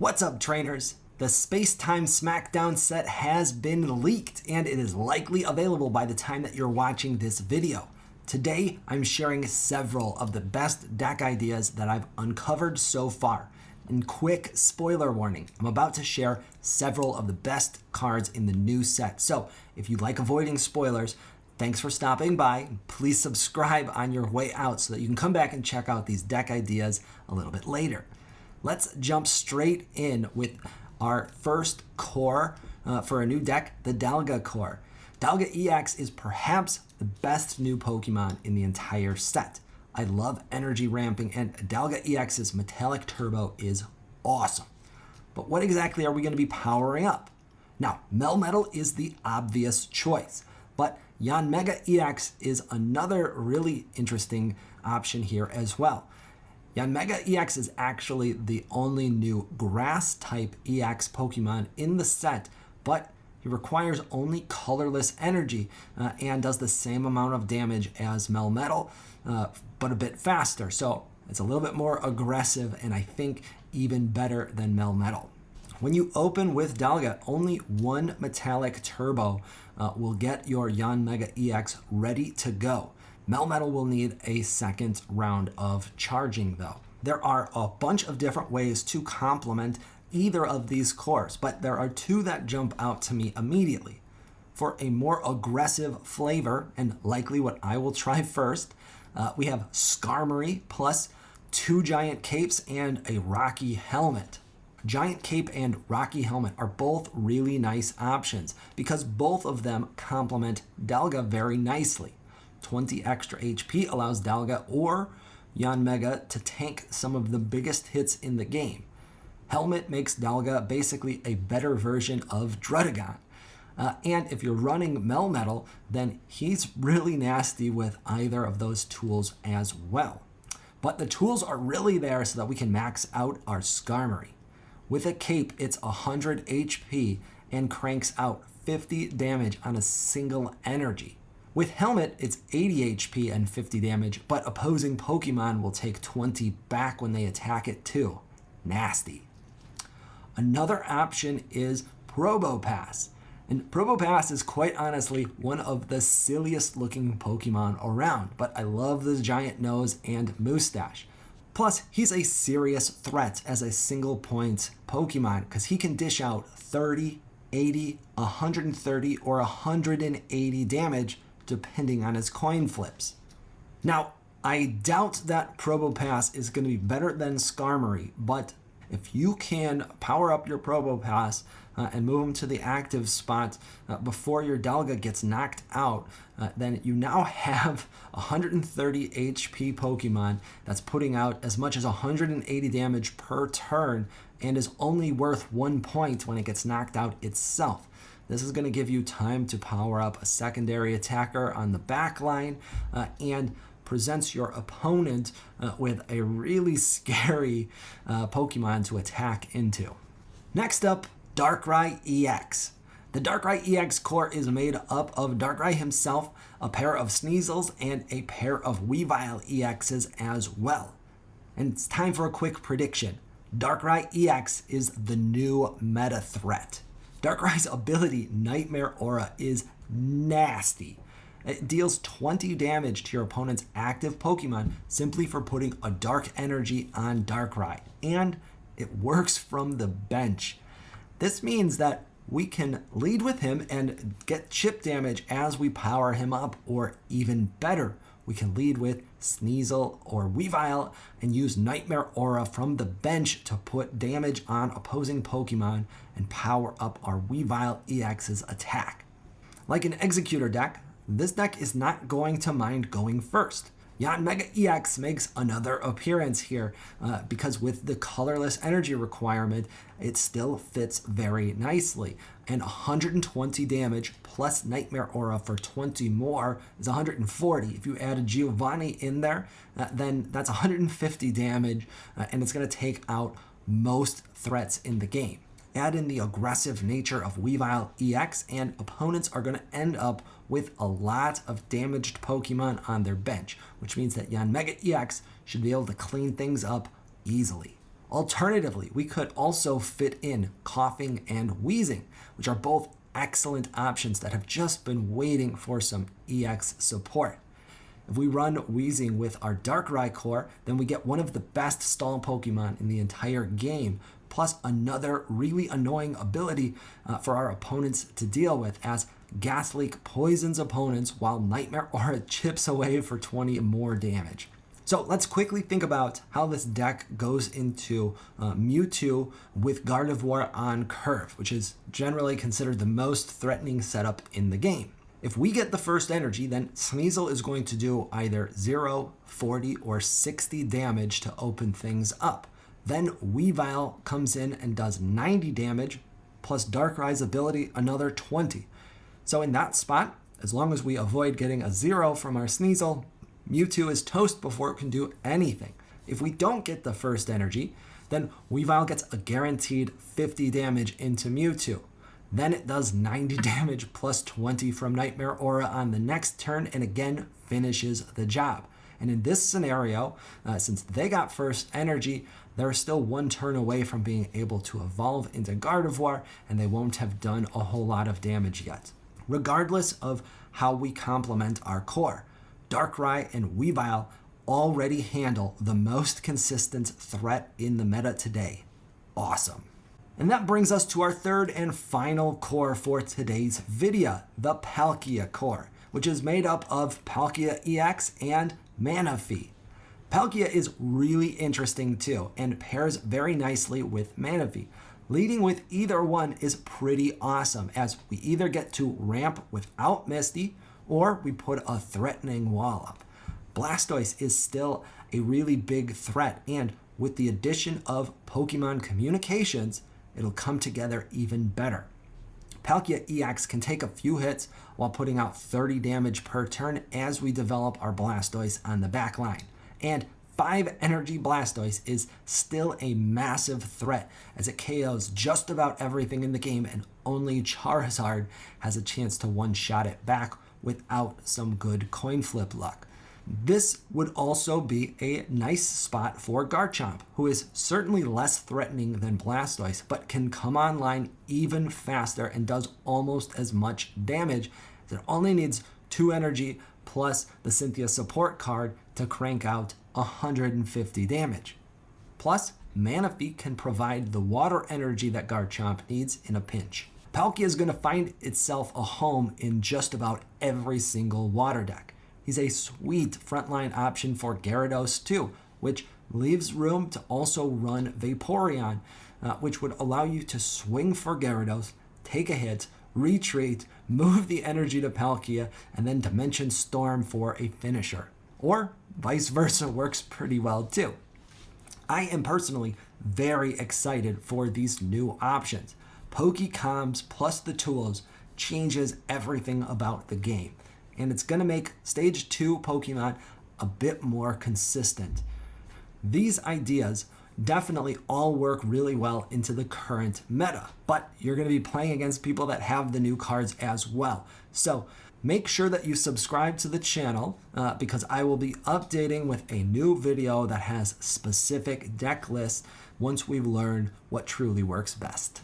What's up, trainers? The Space-Time Smackdown set has been leaked, and it is likely available by the time that you're watching this video. Today, I'm sharing several of the best deck ideas that I've uncovered so far. And quick spoiler warning, I'm about to share several of the best cards in the new set. So if you like avoiding spoilers, thanks for stopping by. Please subscribe on your way out so that you can come back and check out these deck ideas a little bit later. Let's jump straight in with our first core for a new deck, the Dalga core. Dalga EX is perhaps the best new Pokemon in the entire set. I love energy ramping, and Dalga EX's Metallic Turbo is awesome. But what exactly are we going to be powering up? Now, Melmetal is the obvious choice, but Yanmega EX is another really interesting option here as well. Yanmega EX is actually the only new Grass-type EX Pokemon in the set, but he requires only colorless energy and does the same amount of damage as Melmetal, but a bit faster. So it's a little bit more aggressive and I think even better than Melmetal. When you open with Dalga, only one Metallic Turbo will get your Yanmega EX ready to go. Melmetal will need a second round of charging though. There are a bunch of different ways to complement either of these cores, but there are two that jump out to me immediately. For a more aggressive flavor, and likely what I will try first, we have Skarmory plus 2 Giant Capes and a Rocky Helmet. Giant Cape and Rocky Helmet are both really nice options because both of them complement Dalga very nicely. 20 extra HP allows Dalga or Yanmega to tank some of the biggest hits in the game. Helmet makes Dalga basically a better version of Druddigon. And if you're running Melmetal, then he's really nasty with either of those tools as well. But the tools are really there so that we can max out our Skarmory. With a cape, it's 100 HP and cranks out 50 damage on a single energy. With Helmet, it's 80 HP and 50 damage, but opposing Pokemon will take 20 back when they attack it too. Nasty. Another option is Probopass. And Probopass is quite honestly one of the silliest looking Pokemon around, but I love the giant nose and mustache. Plus, he's a serious threat as a single point Pokemon because he can dish out 30, 80, 130, or 180 damage depending on his coin flips. Now, I doubt that Probopass is going to be better than Skarmory, but if you can power up your Probopass and move him to the active spot before your Dalga gets knocked out, then you now have 130 HP Pokemon that's putting out as much as 180 damage per turn and is only worth 1 point when it gets knocked out itself. This is going to give you time to power up a secondary attacker on the back line and presents your opponent with a really scary Pokemon to attack into. Next up, Darkrai EX. The Darkrai EX core is made up of Darkrai himself, a pair of Sneasels, and a pair of Weavile EXs as well. And it's time for a quick prediction. Darkrai EX is the new meta threat. Darkrai's ability, Nightmare Aura, is nasty. It deals 20 damage to your opponent's active Pokemon simply for putting a dark energy on Darkrai, and it works from the bench. This means that we can lead with him and get chip damage as we power him up, or even better, we can lead with Sneasel or Weavile and use Nightmare Aura from the bench to put damage on opposing Pokemon and power up our Weavile EX's attack. Like an Executor deck, this deck is not going to mind going first. Yanmega EX makes another appearance here because with the colorless energy requirement, it still fits very nicely. And 120 damage plus Nightmare Aura for 20 more is 140. If you add a Giovanni in there, then that's 150 damage and it's going to take out most threats in the game. Add in the aggressive nature of Weavile EX, and opponents are going to end up with a lot of damaged Pokemon on their bench, which means that Yanmega EX should be able to clean things up easily. Alternatively, we could also fit in Coughing and Wheezing, which are both excellent options that have just been waiting for some EX support. If we run Wheezing with our Darkrai core, then we get one of the best stall Pokemon in the entire game, plus another really annoying ability for our opponents to deal with, as Gas Leak poisons opponents while Nightmare Aura chips away for 20 more damage. So let's quickly think about how this deck goes into Mewtwo with Gardevoir on curve, which is generally considered the most threatening setup in the game. If we get the first energy, then Sneasel is going to do either 0, 40, or 60 damage to open things up. Then Weavile comes in and does 90 damage, plus Darkrai's ability another 20. So in that spot, as long as we avoid getting a 0 from our Sneasel, Mewtwo is toast before it can do anything. If we don't get the first energy, then Weavile gets a guaranteed 50 damage into Mewtwo. Then it does 90 damage plus 20 from Nightmare Aura on the next turn and again finishes the job. And in this scenario, since they got first energy, they're still one turn away from being able to evolve into Gardevoir, and they won't have done a whole lot of damage yet. Regardless of how we complement our core, Darkrai and Weavile already handle the most consistent threat in the meta today. Awesome. And that brings us to our third and final core for today's video, the Palkia core, which is made up of Palkia EX and Manaphy. Palkia is really interesting too, and pairs very nicely with Manaphy. Leading with either one is pretty awesome, as we either get to ramp without Misty, or we put a threatening wall up. Blastoise is still a really big threat, and with the addition of Pokemon Communications, it'll come together even better. Palkia EX can take a few hits while putting out 30 damage per turn as we develop our Blastoise on the back line. And 5 energy Blastoise is still a massive threat, as it KOs just about everything in the game, and only Charizard has a chance to one-shot it back without some good coin flip luck. This would also be a nice spot for Garchomp, who is certainly less threatening than Blastoise, but can come online even faster and does almost as much damage, as it only needs 2 energy plus the Cynthia support card to crank out 150 damage. Plus, Manaphy can provide the water energy that Garchomp needs in a pinch. Palkia is going to find itself a home in just about every single water deck. He's a sweet frontline option for Gyarados too, which leaves room to also run Vaporeon, which would allow you to swing for Gyarados, take a hit, retreat, move the energy to Palkia, and then Dimension Storm for a finisher. Or vice versa works pretty well too. I am personally very excited for these new options. PokeComs plus the tools changes everything about the game, and it's going to make Stage 2 Pokemon a bit more consistent. These ideas definitely all work really well into the current meta, but you're going to be playing against people that have the new cards as well. So make sure that you subscribe to the channel because I will be updating with a new video that has specific deck lists once we've learned what truly works best.